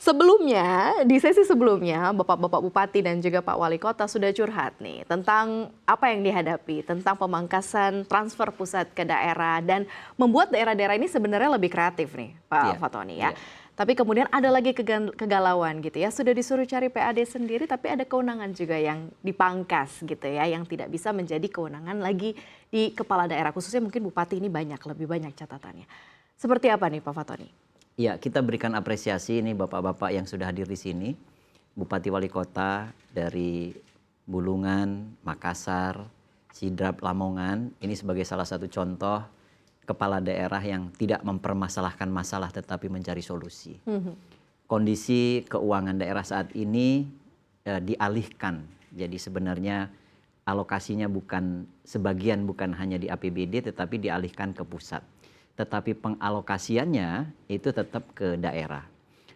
Sebelumnya, di sesi sebelumnya, Bapak-Bapak Bupati dan juga Pak Wali Kota sudah curhat nih tentang apa yang dihadapi, tentang pemangkasan transfer pusat ke daerah dan membuat daerah-daerah ini sebenarnya lebih kreatif nih, Pak Iya, Fatoni ya. iya. Tapi kemudian ada lagi kegalauan gitu ya, sudah disuruh cari PAD sendiri tapi ada kewenangan juga yang dipangkas gitu ya, yang tidak bisa menjadi kewenangan lagi di kepala daerah, khususnya mungkin Bupati ini lebih banyak catatannya. Seperti apa nih Pak Fatoni? Ya, kita berikan apresiasi ini bapak-bapak yang sudah hadir di sini, Bupati Wali Kota dari Bulungan, Makassar, Sidrap, Lamongan. Ini sebagai salah satu contoh kepala daerah yang tidak mempermasalahkan masalah tetapi mencari solusi. Kondisi keuangan daerah saat ini dialihkan. Jadi sebenarnya alokasinya bukan sebagian bukan hanya di APBD tetapi dialihkan ke pusat. Tetapi pengalokasiannya itu tetap ke daerah.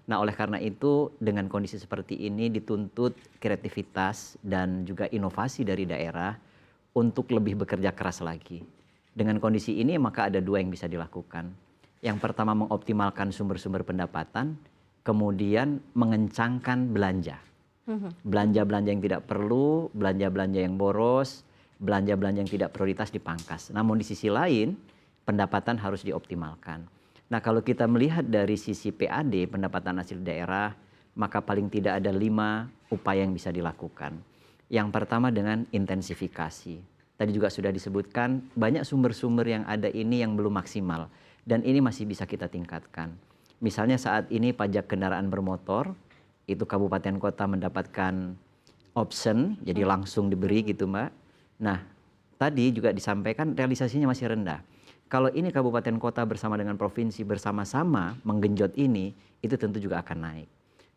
Nah, oleh karena itu dengan kondisi seperti ini dituntut kreativitas dan juga inovasi dari daerah untuk lebih bekerja keras lagi. Dengan kondisi ini maka ada dua yang bisa dilakukan. Yang pertama mengoptimalkan sumber-sumber pendapatan, kemudian mengencangkan belanja. Belanja-belanja yang tidak perlu, belanja-belanja yang boros, belanja-belanja yang tidak prioritas dipangkas. Namun di sisi lain, pendapatan harus dioptimalkan. Nah, kalau kita melihat dari sisi PAD, pendapatan hasil daerah, maka paling tidak ada 5 upaya yang bisa dilakukan. Yang pertama dengan intensifikasi. Tadi juga sudah disebutkan, banyak sumber-sumber yang ada ini yang belum maksimal. Dan ini masih bisa kita tingkatkan. Misalnya saat ini pajak kendaraan bermotor, itu kabupaten kota mendapatkan option, jadi langsung diberi gitu Mbak. Nah, tadi juga disampaikan realisasinya masih rendah. Kalau ini kabupaten kota bersama dengan provinsi bersama-sama menggenjot ini, itu tentu juga akan naik.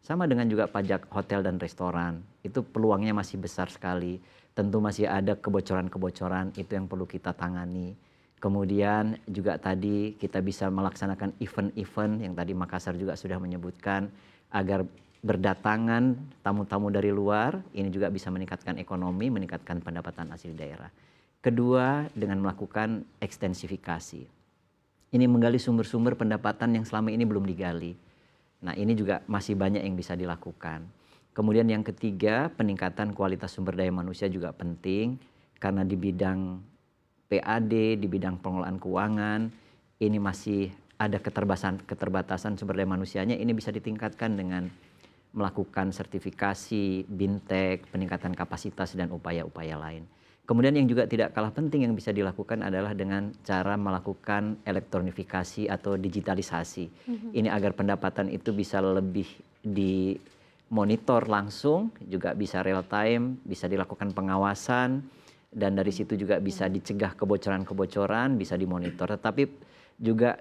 Sama dengan juga pajak hotel dan restoran, itu peluangnya masih besar sekali. Tentu masih ada kebocoran-kebocoran, itu yang perlu kita tangani. Kemudian juga tadi kita bisa melaksanakan event-event yang tadi Makassar juga sudah menyebutkan, agar berdatangan tamu-tamu dari luar, ini juga bisa meningkatkan ekonomi, meningkatkan pendapatan asli daerah. Kedua, dengan melakukan ekstensifikasi. Ini menggali sumber-sumber pendapatan yang selama ini belum digali. Nah, ini juga masih banyak yang bisa dilakukan. Kemudian yang ketiga, peningkatan kualitas sumber daya manusia juga penting. Karena di bidang PAD, di bidang pengelolaan keuangan, ini masih ada keterbatasan sumber daya manusianya. Ini bisa ditingkatkan dengan melakukan sertifikasi, bintek, peningkatan kapasitas, dan upaya-upaya lain. Kemudian yang juga tidak kalah penting yang bisa dilakukan adalah dengan cara melakukan elektronifikasi atau digitalisasi. Ini agar pendapatan itu bisa lebih dimonitor langsung, juga bisa real time, bisa dilakukan pengawasan, dan dari situ juga bisa dicegah kebocoran-kebocoran, bisa dimonitor. Tetapi juga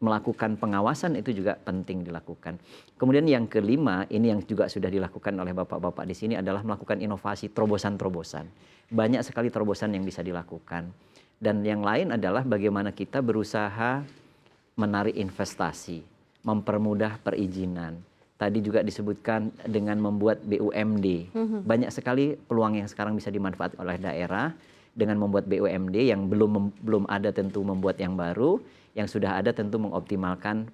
melakukan pengawasan itu juga penting dilakukan. Kemudian yang kelima, ini yang juga sudah dilakukan oleh bapak-bapak di sini adalah melakukan inovasi terobosan-terobosan. Banyak sekali terobosan yang bisa dilakukan. Dan yang lain adalah bagaimana kita berusaha menarik investasi, mempermudah perizinan. Tadi juga disebutkan dengan membuat BUMD. Banyak sekali peluang yang sekarang bisa dimanfaatkan oleh daerah dengan membuat BUMD yang belum ada tentu membuat yang baru, yang sudah ada tentu mengoptimalkan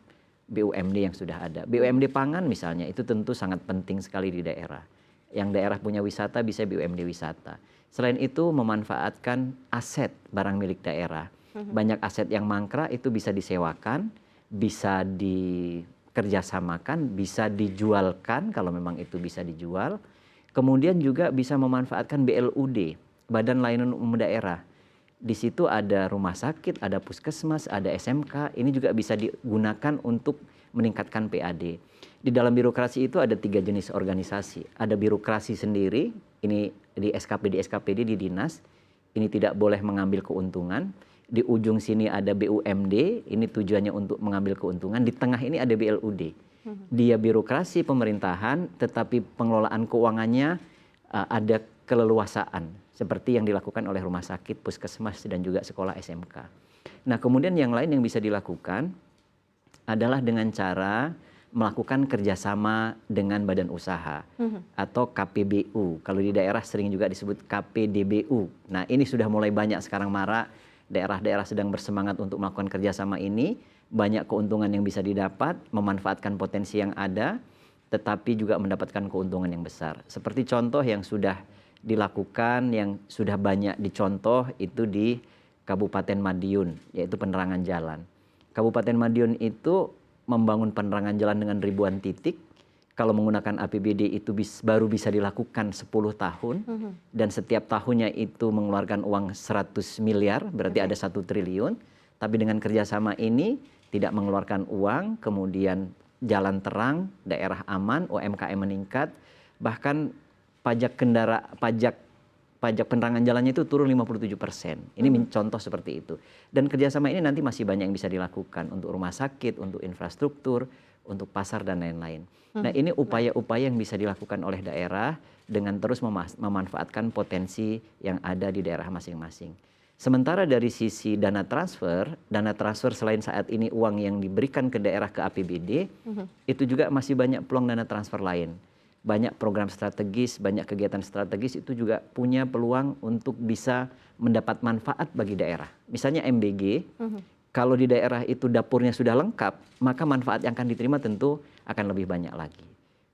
BUMD yang sudah ada. BUMD pangan misalnya itu tentu sangat penting sekali di daerah. Yang daerah punya wisata bisa BUMD wisata. Selain itu memanfaatkan aset barang milik daerah. Banyak aset yang mangkrak itu bisa disewakan, bisa dikerjasamakan, bisa dijualkan kalau memang itu bisa dijual. Kemudian juga bisa memanfaatkan BLUD, Badan Layanan Umum Daerah. Di situ ada rumah sakit, ada puskesmas, ada SMK. Ini juga bisa digunakan untuk meningkatkan PAD. Di dalam birokrasi itu ada 3 jenis organisasi. Ada birokrasi sendiri, ini di SKPD di dinas. Ini tidak boleh mengambil keuntungan. Di ujung sini ada BUMD, ini tujuannya untuk mengambil keuntungan. Di tengah ini ada BLUD. Dia birokrasi pemerintahan, tetapi pengelolaan keuangannya ada keleluasaan. Seperti yang dilakukan oleh rumah sakit, puskesmas, dan juga sekolah SMK. Nah, kemudian yang lain yang bisa dilakukan adalah dengan cara melakukan kerjasama dengan badan usaha atau KPBU. Kalau di daerah sering juga disebut KPDBU. Nah, ini sudah mulai banyak sekarang marak. Daerah-daerah sedang bersemangat untuk melakukan kerjasama ini. Banyak keuntungan yang bisa didapat, memanfaatkan potensi yang ada. tetapi juga mendapatkan keuntungan yang besar. Seperti contoh yang sudah dilakukan, yang sudah banyak dicontoh itu di Kabupaten Madiun, yaitu penerangan jalan. Kabupaten Madiun itu membangun penerangan jalan dengan ribuan titik. Kalau menggunakan APBD itu baru bisa dilakukan 10 tahun, dan setiap tahunnya itu mengeluarkan uang 100 miliar, berarti ada 1 triliun. Tapi dengan kerjasama ini tidak mengeluarkan uang, kemudian jalan terang, daerah aman, UMKM meningkat, bahkan pajak penerangan jalannya itu turun 57%. Ini contoh seperti itu. Dan kerjasama ini nanti masih banyak yang bisa dilakukan untuk rumah sakit, untuk infrastruktur, untuk pasar dan lain-lain. Nah, ini upaya-upaya yang bisa dilakukan oleh daerah dengan terus memanfaatkan potensi yang ada di daerah masing-masing. Sementara dari sisi dana transfer selain saat ini uang yang diberikan ke daerah ke APBD, itu juga masih banyak peluang dana transfer lain. Banyak program strategis, banyak kegiatan strategis itu juga punya peluang untuk bisa mendapat manfaat bagi daerah. Misalnya MBG, kalau di daerah itu dapurnya sudah lengkap, maka manfaat yang akan diterima tentu akan lebih banyak lagi.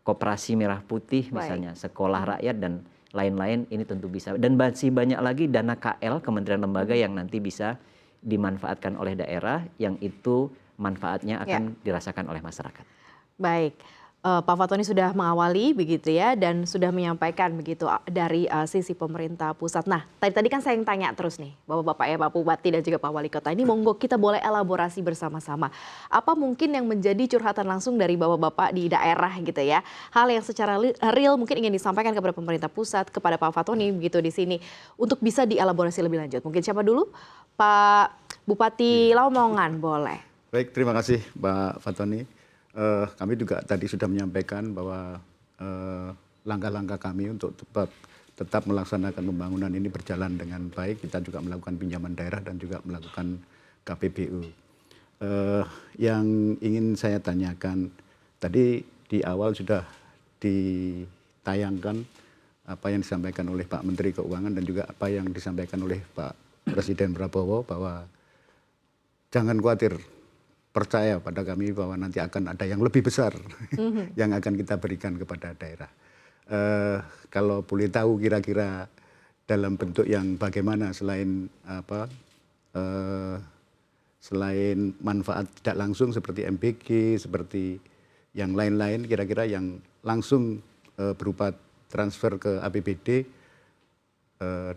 Koperasi Merah Putih misalnya, sekolah rakyat dan lain-lain ini tentu bisa. Dan masih banyak lagi dana KL, kementerian lembaga yang nanti bisa dimanfaatkan oleh daerah, yang itu manfaatnya akan dirasakan oleh masyarakat. Baik. Pak Fatoni sudah mengawali begitu ya, dan sudah menyampaikan begitu dari sisi pemerintah pusat. Nah, tadi kan saya yang tanya terus nih, Bapak-Bapak ya, Pak Bupati dan juga Pak Wali Kota. Ini monggo kita boleh elaborasi bersama-sama. Apa mungkin yang menjadi curhatan langsung dari Bapak-Bapak di daerah gitu ya? Hal yang secara real mungkin ingin disampaikan kepada pemerintah pusat, kepada Pak Fatoni begitu di sini, untuk bisa dielaborasi lebih lanjut. Mungkin siapa dulu? Pak Bupati Lamongan, boleh. Baik, terima kasih Mbak Fatoni. Kami juga tadi sudah menyampaikan bahwa langkah-langkah kami untuk tetap melaksanakan pembangunan ini berjalan dengan baik. Kita juga melakukan pinjaman daerah dan juga melakukan KPBU. Yang ingin saya tanyakan, tadi di awal sudah ditayangkan apa yang disampaikan oleh Pak Menteri Keuangan dan juga apa yang disampaikan oleh Pak Presiden Prabowo, bahwa jangan khawatir, percaya pada kami bahwa nanti akan ada yang lebih besar yang akan kita berikan kepada daerah. Kalau boleh tahu kira-kira dalam bentuk yang bagaimana, selain selain manfaat tidak langsung seperti MBG, seperti yang lain-lain, kira-kira yang langsung berupa transfer ke APBD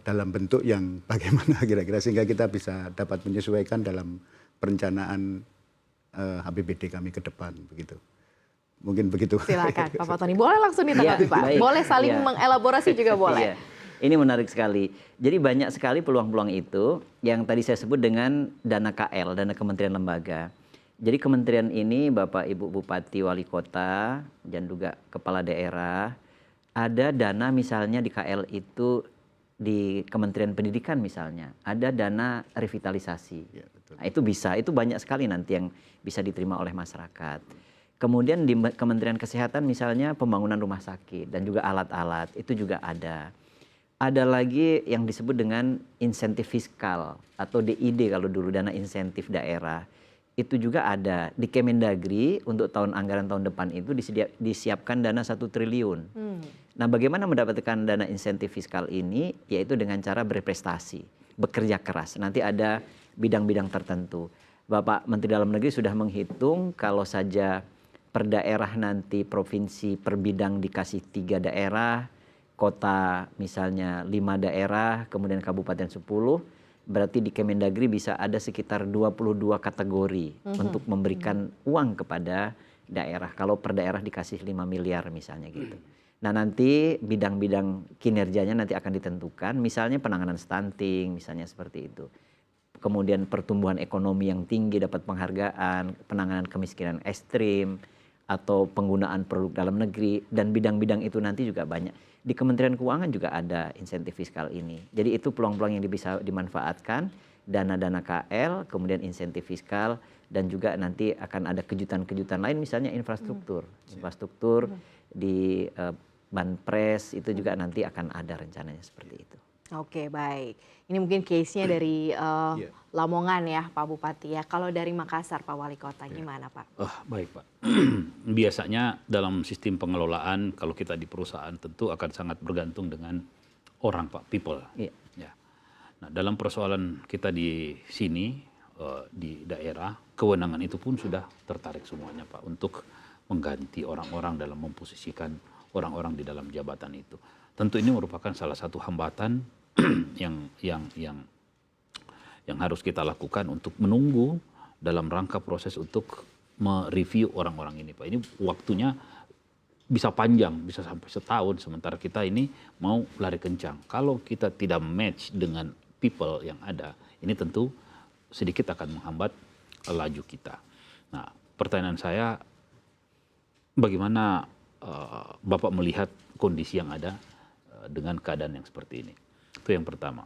dalam bentuk yang bagaimana kira-kira, sehingga kita bisa dapat menyesuaikan dalam perencanaan APBD kami ke depan, begitu. Mungkin begitu. Silakan Pak Fatoni, boleh langsung ditanggapi Pak. Baik. Boleh saling mengelaborasi juga boleh. Ini menarik sekali. Jadi banyak sekali peluang-peluang itu yang tadi saya sebut dengan dana KL, dana kementerian lembaga. Jadi kementerian ini Bapak Ibu Bupati, Wali Kota, dan juga Kepala Daerah, ada dana misalnya di KL itu, di Kementerian Pendidikan misalnya, ada dana revitalisasi. Ya, betul. Nah, itu bisa, itu banyak sekali nanti yang bisa diterima oleh masyarakat. Kemudian di Kementerian Kesehatan misalnya pembangunan rumah sakit dan juga alat-alat, itu juga ada. Ada lagi yang disebut dengan insentif fiskal atau DID kalau dulu, dana insentif daerah. Itu juga ada di Kemendagri untuk anggaran tahun depan itu disiapkan dana 1 triliun. Nah, bagaimana mendapatkan dana insentif fiskal ini? Yaitu dengan cara berprestasi, bekerja keras. Nanti ada bidang-bidang tertentu. Bapak Menteri Dalam Negeri sudah menghitung kalau saja per daerah nanti provinsi per bidang dikasih 3 daerah, kota misalnya 5 daerah, kemudian kabupaten 10, berarti di Kemendagri bisa ada sekitar 22 kategori untuk memberikan uang kepada daerah. Kalau per daerah dikasih 5 miliar misalnya gitu. Nah, nanti bidang-bidang kinerjanya nanti akan ditentukan, misalnya penanganan stunting, misalnya seperti itu. Kemudian pertumbuhan ekonomi yang tinggi dapat penghargaan, penanganan kemiskinan ekstrim, atau penggunaan produk dalam negeri, dan bidang-bidang itu nanti juga banyak. Di Kementerian Keuangan juga ada insentif fiskal ini. Jadi itu peluang-peluang yang bisa dimanfaatkan, dana-dana KL, kemudian insentif fiskal, dan juga nanti akan ada kejutan-kejutan lain, misalnya infrastruktur. Infrastruktur di Banpres itu juga nanti akan ada rencananya seperti itu. Oke, baik. Ini mungkin case-nya dari Iya. Lamongan ya, Pak Bupati ya. Kalau dari Makassar, Pak Wali Kota, gimana Pak? Baik Pak. Biasanya dalam sistem pengelolaan kalau kita di perusahaan tentu akan sangat bergantung dengan orang Pak, people. Iya. Ya. Nah, dalam persoalan kita di sini di daerah, kewenangan itu pun sudah tertarik semuanya Pak untuk mengganti orang-orang dalam memposisikan orang-orang di dalam jabatan itu. Tentu ini merupakan salah satu hambatan yang harus kita lakukan untuk menunggu dalam rangka proses untuk mereview orang-orang ini Pak. Ini waktunya bisa panjang, bisa sampai setahun, sementara kita ini mau lari kencang. Kalau kita tidak match dengan people yang ada, ini tentu sedikit akan menghambat laju kita. Nah, pertanyaan saya, bagaimana Bapak melihat kondisi yang ada dengan keadaan yang seperti ini? Itu yang pertama.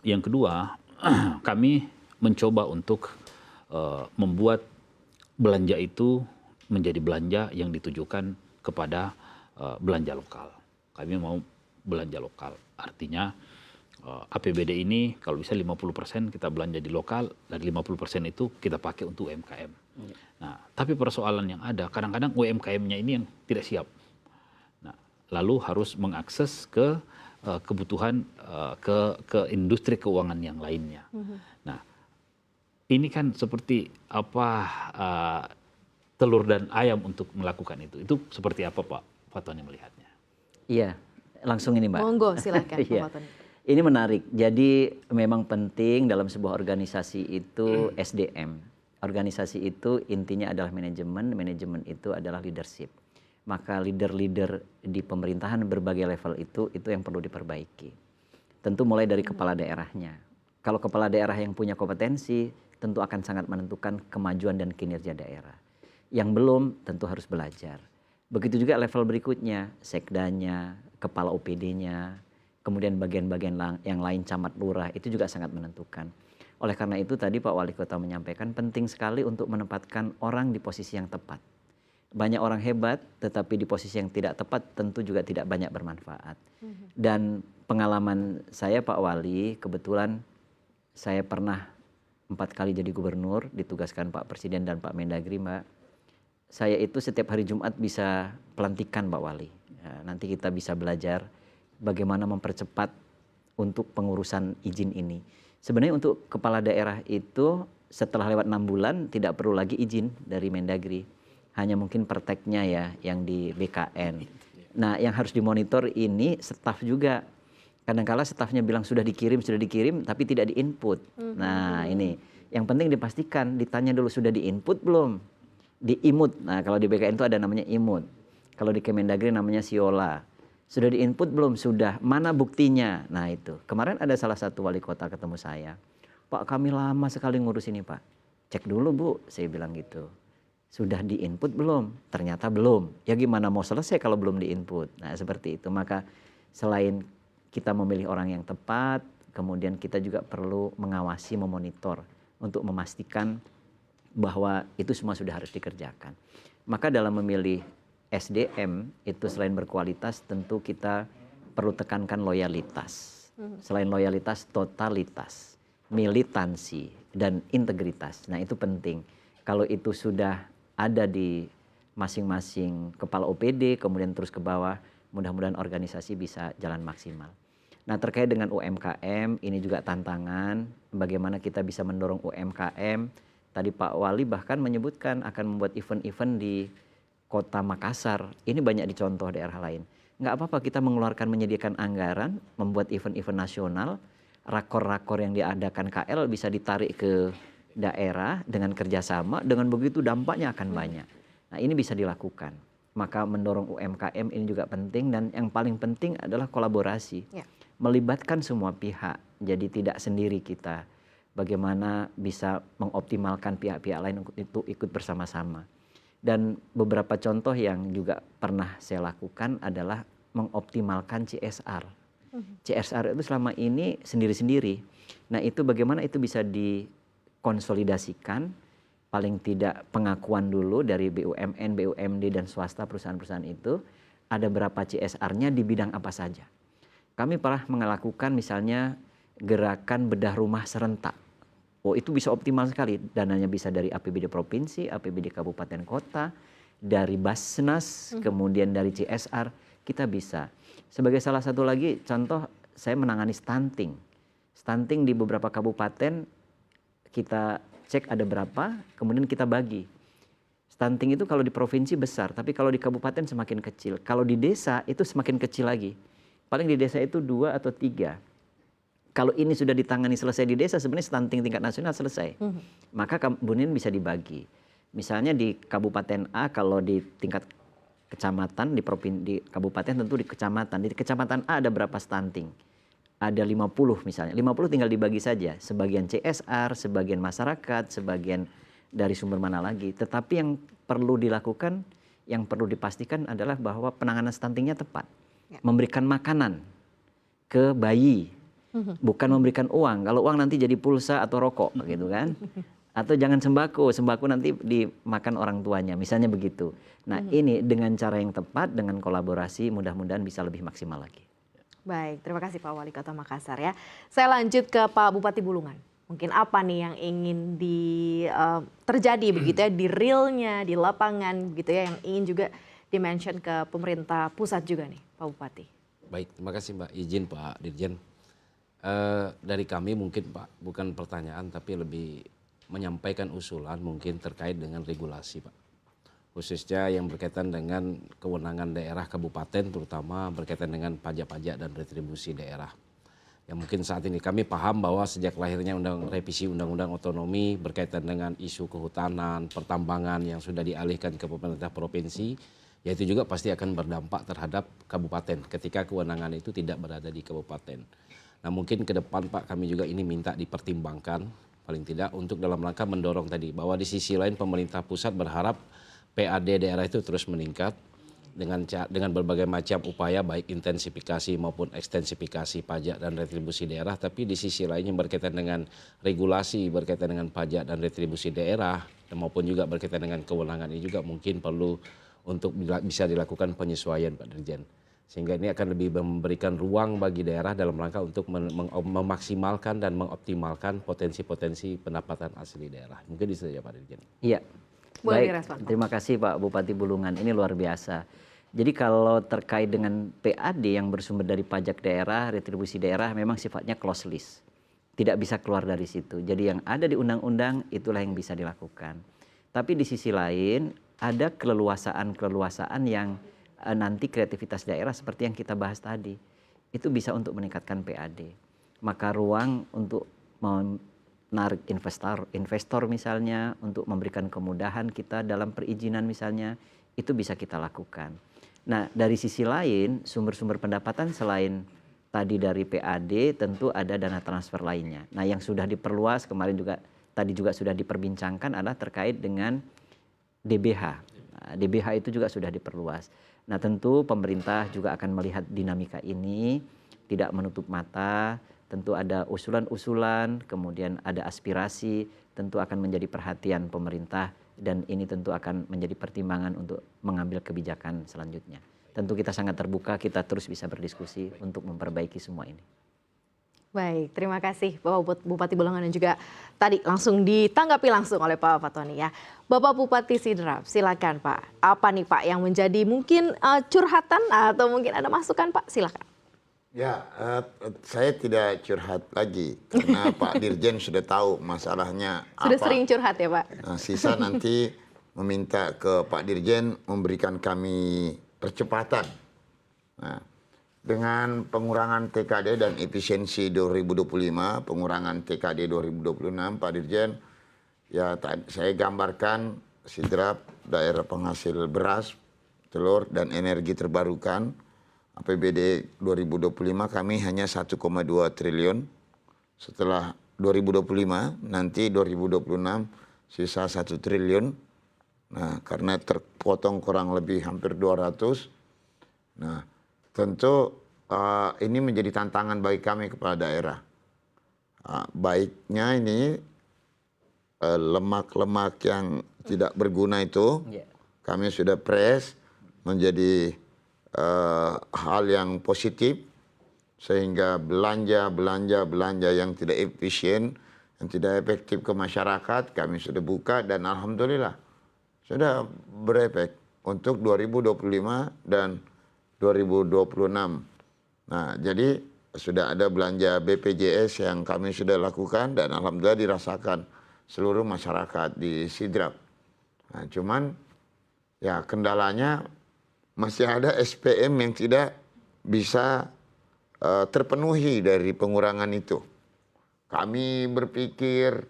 Yang kedua, kami mencoba untuk membuat belanja itu menjadi belanja yang ditujukan kepada belanja lokal. Kami mau belanja lokal. Artinya APBD ini kalau bisa 50% kita belanja di lokal dan 50% itu kita pakai untuk UMKM. Nah, tapi persoalan yang ada kadang-kadang UMKM-nya ini yang tidak siap. Nah, lalu harus mengakses ke kebutuhan ke industri keuangan yang lainnya. Nah, ini kan seperti apa telur dan ayam untuk melakukan itu. Itu seperti apa Pak Tony melihatnya? Iya, langsung ini Mbak. Monggo, silakan Iya. Pak Tony. Ini menarik. Jadi memang penting dalam sebuah organisasi itu SDM. Organisasi itu intinya adalah manajemen, manajemen itu adalah leadership. Maka leader-leader di pemerintahan berbagai level itu yang perlu diperbaiki. Tentu mulai dari kepala daerahnya. Kalau kepala daerah yang punya kompetensi, tentu akan sangat menentukan kemajuan dan kinerja daerah. Yang belum tentu harus belajar. Begitu juga level berikutnya, sekdanya, kepala OPD-nya, kemudian bagian-bagian yang lain camat lurah itu juga sangat menentukan. Oleh karena itu tadi Pak Wali Kota menyampaikan penting sekali untuk menempatkan orang di posisi yang tepat. Banyak orang hebat tetapi di posisi yang tidak tepat tentu juga tidak banyak bermanfaat. Dan pengalaman saya Pak Wali, kebetulan saya pernah 4 kali jadi gubernur, ditugaskan Pak Presiden dan Pak Mendagri Mbak. Saya itu setiap hari Jumat bisa pelantikan Pak Wali. Ya, nanti kita bisa belajar bagaimana mempercepat untuk pengurusan izin ini. Sebenarnya untuk kepala daerah itu setelah lewat 6 bulan tidak perlu lagi izin dari Mendagri. Hanya mungkin perteknya ya yang di BKN. Nah yang harus dimonitor ini staf juga. Kadang-kala stafnya bilang sudah dikirim tapi tidak di-input. Nah ini yang penting dipastikan, ditanya dulu sudah di-input belum? Di-imut. Nah kalau di BKN itu ada namanya imut. Kalau di Kemendagri namanya siola. Sudah di-input belum? Sudah. Mana buktinya? Nah itu. Kemarin ada salah satu wali kota ketemu saya. Pak kami lama sekali ngurus ini Pak. Cek dulu Bu, saya bilang gitu. Sudah di-input belum? Ternyata belum. Ya gimana mau selesai kalau belum di-input? Nah seperti itu. Maka selain kita memilih orang yang tepat, kemudian kita juga perlu mengawasi, memonitor untuk memastikan bahwa itu semua sudah harus dikerjakan. Maka dalam memilih SDM itu selain berkualitas tentu kita perlu tekankan loyalitas. Selain loyalitas, totalitas, militansi, dan integritas. Nah itu penting. Kalau itu sudah ada di masing-masing kepala OPD, kemudian terus ke bawah, mudah-mudahan organisasi bisa jalan maksimal. Nah terkait dengan UMKM, ini juga tantangan. Bagaimana kita bisa mendorong UMKM. Tadi Pak Wali bahkan menyebutkan akan membuat event-event di Kota Makassar, ini banyak dicontoh daerah lain. Nggak apa-apa kita mengeluarkan menyediakan anggaran, membuat event-event nasional, rakor-rakor yang diadakan KL bisa ditarik ke daerah dengan kerjasama, dengan begitu dampaknya akan banyak. Nah ini bisa dilakukan. Maka mendorong UMKM ini juga penting dan yang paling penting adalah kolaborasi. Ya. Melibatkan semua pihak, jadi tidak sendiri kita. Bagaimana bisa mengoptimalkan pihak-pihak lain itu ikut bersama-sama. Dan beberapa contoh yang juga pernah saya lakukan adalah mengoptimalkan CSR. CSR itu selama ini sendiri-sendiri. Nah itu bagaimana itu bisa dikonsolidasikan, paling tidak pengakuan dulu dari BUMN, BUMD dan swasta perusahaan-perusahaan itu, ada berapa CSR-nya di bidang apa saja. Kami pernah melakukan misalnya gerakan bedah rumah serentak. Oh, itu bisa optimal sekali. Dananya bisa dari APBD provinsi, APBD kabupaten kota, dari Basnas, kemudian dari CSR, kita bisa. Sebagai salah satu lagi contoh, saya menangani stunting. Stunting di beberapa kabupaten kita cek ada berapa, kemudian kita bagi. Stunting itu kalau di provinsi besar, tapi kalau di kabupaten semakin kecil. Kalau di desa itu semakin kecil lagi. Paling di desa itu 2 atau 3. Kalau ini sudah ditangani selesai di desa, sebenarnya stunting tingkat nasional selesai. Maka kemudian bisa dibagi. Misalnya di Kabupaten A, kalau di tingkat kecamatan, di kabupaten tentu di kecamatan. Di kecamatan A ada berapa stunting? Ada 50 misalnya. 50 tinggal dibagi saja. Sebagian CSR, sebagian masyarakat, sebagian dari sumber mana lagi. Tetapi yang perlu dilakukan, yang perlu dipastikan adalah bahwa penanganan stuntingnya tepat. Memberikan makanan ke bayi. Bukan memberikan uang. Kalau uang nanti jadi pulsa atau rokok gitu kan. Atau jangan sembako. Sembako nanti dimakan orang tuanya. Misalnya begitu. Nah ini dengan cara yang tepat, dengan kolaborasi mudah-mudahan bisa lebih maksimal lagi. Baik, terima kasih Pak Wali Kota Makassar ya. Saya lanjut ke Pak Bupati Bulungan. Mungkin apa nih yang ingin terjadi begitu ya di realnya, di lapangan gitu ya, yang ingin juga dimention ke pemerintah pusat juga nih Pak Bupati. Baik, terima kasih Mbak. Izin Pak Dirjen. Dari kami mungkin Pak, bukan pertanyaan tapi lebih menyampaikan usulan mungkin terkait dengan regulasi Pak. Khususnya yang berkaitan dengan kewenangan daerah kabupaten, terutama berkaitan dengan pajak-pajak dan retribusi daerah. Yang mungkin saat ini kami paham bahwa sejak lahirnya revisi Undang-Undang Otonomi berkaitan dengan isu kehutanan, pertambangan yang sudah dialihkan ke pemerintah provinsi, yaitu juga pasti akan berdampak terhadap kabupaten ketika kewenangan itu tidak berada di kabupaten. Nah mungkin ke depan Pak kami juga ini minta dipertimbangkan paling tidak untuk dalam rangka mendorong tadi bahwa di sisi lain pemerintah pusat berharap PAD daerah itu terus meningkat dengan berbagai macam upaya baik intensifikasi maupun ekstensifikasi pajak dan retribusi daerah, tapi di sisi lainnya berkaitan dengan regulasi berkaitan dengan pajak dan retribusi daerah maupun juga berkaitan dengan kewenangan ini juga mungkin perlu untuk bisa dilakukan penyesuaian Pak Dirjen. Sehingga ini akan lebih memberikan ruang bagi daerah dalam rangka untuk memaksimalkan dan mengoptimalkan potensi-potensi pendapatan asli daerah. Mungkin itu saja Pak Dirjen. Iya. Boleh Baik, direspon. terima kasih Pak Bupati Bulungan. Ini luar biasa. Jadi kalau terkait dengan PAD yang bersumber dari pajak daerah, retribusi daerah memang sifatnya close list. Tidak bisa keluar dari situ. Jadi yang ada di undang-undang itulah yang bisa dilakukan. Tapi di sisi lain ada keleluasaan yang nanti kreativitas daerah seperti yang kita bahas tadi. Itu bisa untuk meningkatkan PAD. Maka ruang untuk menarik investor misalnya, untuk memberikan kemudahan kita dalam perizinan misalnya, itu bisa kita lakukan. Nah dari sisi lain sumber-sumber pendapatan selain tadi dari PAD tentu ada dana transfer lainnya. Nah yang sudah diperluas kemarin juga tadi juga sudah diperbincangkan adalah terkait dengan DBH. Nah, DBH itu juga sudah diperluas. Nah tentu pemerintah juga akan melihat dinamika ini, tidak menutup mata, tentu ada usulan-usulan, kemudian ada aspirasi, tentu akan menjadi perhatian pemerintah dan ini tentu akan menjadi pertimbangan untuk mengambil kebijakan selanjutnya. Tentu kita sangat terbuka, kita terus bisa berdiskusi untuk memperbaiki semua ini. Baik, terima kasih Bapak Bupati Bulungan dan juga tadi langsung ditanggapi langsung oleh Pak Fatoni ya. Bapak Bupati Sidrap, silakan Pak. Apa nih Pak yang menjadi mungkin curhatan atau mungkin ada masukan Pak? Silakan. Ya, saya tidak curhat lagi karena Pak Dirjen sudah tahu masalahnya Sudah apa. sering curhat ya Pak? Nah, sisa nanti meminta ke Pak Dirjen memberikan kami percepatan. Nah, dengan pengurangan TKD dan efisiensi 2025, pengurangan TKD 2026, Pak Dirjen, ya saya gambarkan Sidrap, daerah penghasil beras, telur, dan energi terbarukan, APBD 2025 kami hanya 1,2 triliun. Setelah 2025, nanti 2026 sisa 1 triliun. Nah, karena terpotong kurang lebih hampir 200. Nah, tentu ini menjadi tantangan bagi kami kepala daerah. Baiknya ini lemak-lemak yang tidak berguna itu kami sudah press menjadi hal yang positif sehingga belanja yang tidak efisien, yang tidak efektif ke masyarakat, kami sudah buka dan alhamdulillah sudah berefek untuk 2025 dan 2026. Nah, jadi sudah ada belanja BPJS yang kami sudah lakukan dan alhamdulillah dirasakan seluruh masyarakat di Sidrap. Nah, cuman ya kendalanya masih ada SPM yang tidak bisa terpenuhi dari pengurangan itu. Kami berpikir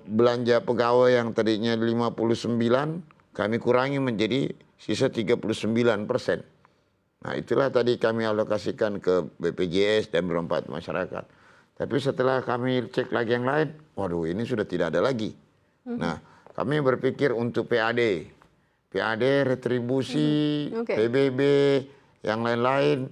belanja pegawai yang tadinya 59 kami kurangi menjadi sisa 39%. Nah, itulah tadi kami alokasikan ke BPJS dan bermanfaat masyarakat. Tapi setelah kami cek lagi yang lain, waduh ini sudah tidak ada lagi. Nah, kami berpikir untuk PAD, retribusi, PBB, yang lain-lain,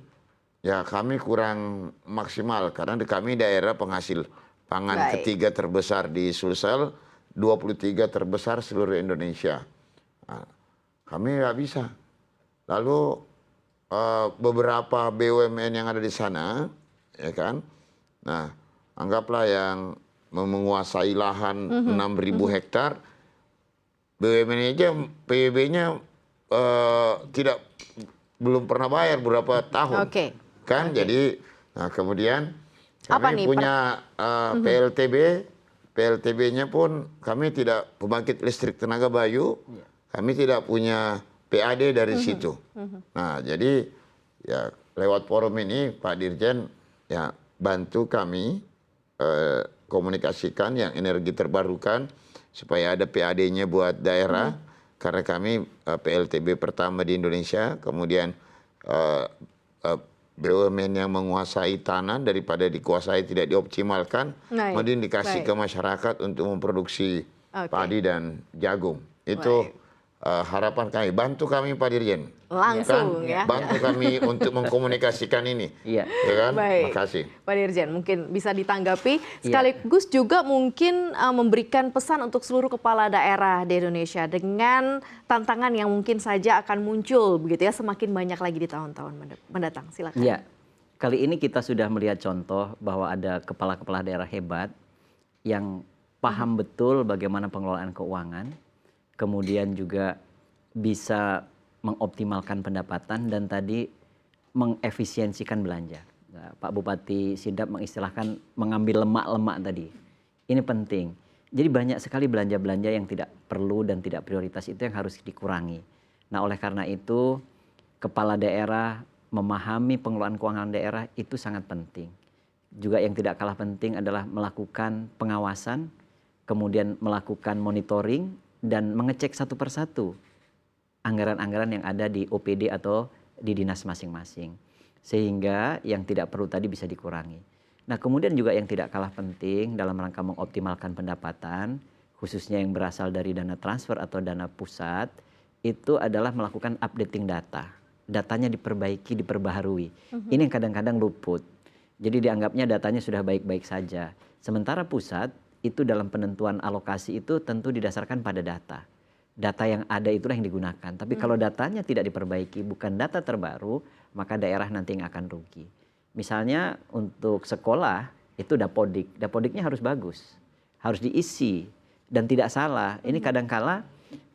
ya kami kurang maksimal karena kami daerah penghasil pangan ketiga terbesar di Sulsel, 23 terbesar seluruh Indonesia. Nah, kami nggak bisa. Lalu beberapa BUMN yang ada di sana, ya kan? Nah, anggaplah yang menguasai lahan 6.000 hektar, BUMN aja PBB-nya belum pernah bayar beberapa tahun, kan? Jadi, nah kemudian kami punya PLTB-nya pun kami tidak pembangkit listrik tenaga bayu, kami tidak punya PAD dari situ. Nah, jadi ya lewat forum ini Pak Dirjen ya bantu kami komunikasikan yang energi terbarukan supaya ada PAD-nya buat daerah karena kami PLTB pertama di Indonesia, kemudian BUMN yang menguasai tanah daripada dikuasai tidak dioptimalkan, kemudian dikasih ke masyarakat untuk memproduksi padi dan jagung. Itu harapan kami, bantu kami Pak Dirjen. Langsung kan? Bantu kami untuk mengkomunikasikan ini. Iya. Ya kan? Baik. Makasih. Pak Dirjen, mungkin bisa ditanggapi sekaligus juga mungkin memberikan pesan untuk seluruh kepala daerah di Indonesia dengan tantangan yang mungkin saja akan muncul begitu ya semakin banyak lagi di tahun-tahun mendatang. Silakan. Iya. Kali ini kita sudah melihat contoh bahwa ada kepala-kepala daerah hebat yang paham betul bagaimana pengelolaan keuangan, kemudian juga bisa mengoptimalkan pendapatan dan tadi mengefisiensikan belanja. Nah, Pak Bupati Sidrap mengistilahkan mengambil lemak-lemak tadi. Ini penting. Jadi banyak sekali belanja-belanja yang tidak perlu dan tidak prioritas itu yang harus dikurangi. Nah, oleh karena itu kepala daerah memahami pengelolaan keuangan daerah itu sangat penting. Juga yang tidak kalah penting adalah melakukan pengawasan, kemudian melakukan monitoring dan mengecek satu persatu anggaran-anggaran yang ada di OPD atau di dinas masing-masing. Sehingga yang tidak perlu tadi bisa dikurangi. Nah, kemudian juga yang tidak kalah penting dalam rangka mengoptimalkan pendapatan, khususnya yang berasal dari dana transfer atau dana pusat, itu adalah melakukan updating data. Datanya diperbaiki, diperbaharui. Ini yang kadang-kadang luput. Jadi dianggapnya datanya sudah baik-baik saja. Sementara pusat itu dalam penentuan alokasi itu tentu didasarkan pada data. Data yang ada itulah yang digunakan. Tapi kalau datanya tidak diperbaiki, bukan data terbaru, maka daerah nanti yang akan rugi. Misalnya untuk sekolah itu dapodik. Dapodiknya harus bagus, harus diisi dan tidak salah. Ini kadangkala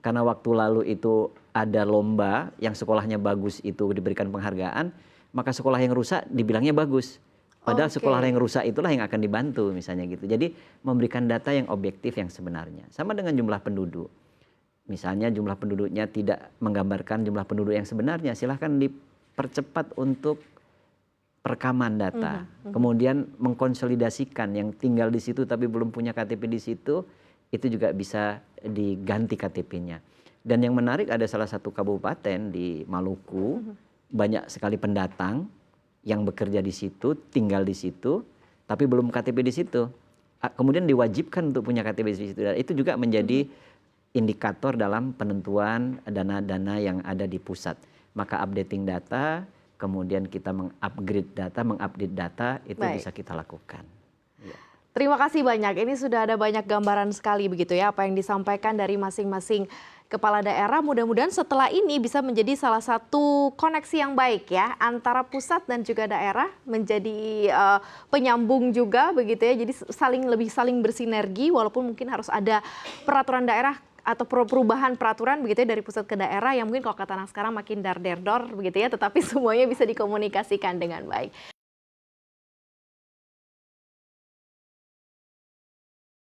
karena waktu lalu itu ada lomba yang sekolahnya bagus itu diberikan penghargaan, maka sekolah yang rusak dibilangnya bagus. Padahal sekolah yang rusak itulah yang akan dibantu misalnya gitu. Jadi memberikan data yang objektif yang sebenarnya. Sama dengan jumlah penduduk. Misalnya jumlah penduduknya tidak menggambarkan jumlah penduduk yang sebenarnya, silahkan dipercepat untuk perekaman data. Kemudian mengkonsolidasikan yang tinggal di situ tapi belum punya KTP di situ, itu juga bisa diganti KTP-nya. Dan yang menarik ada salah satu kabupaten di Maluku, banyak sekali pendatang yang bekerja di situ, tinggal di situ, tapi belum KTP di situ. Kemudian diwajibkan untuk punya KTP di situ. Dan itu juga menjadi indikator dalam penentuan dana-dana yang ada di pusat. Maka updating data, kemudian kita mengupgrade data, mengupdate data, itu bisa kita lakukan. Terima kasih banyak. Ini sudah ada banyak gambaran sekali begitu ya apa yang disampaikan dari masing-masing kepala daerah. Mudah-mudahan setelah ini bisa menjadi salah satu koneksi yang baik ya antara pusat dan juga daerah, menjadi penyambung juga begitu ya. Jadi lebih saling bersinergi, walaupun mungkin harus ada peraturan daerah atau perubahan peraturan begitu ya dari pusat ke daerah yang mungkin kalau kata anak sekarang makin dar-der-dor begitu ya, tetapi semuanya bisa dikomunikasikan dengan baik.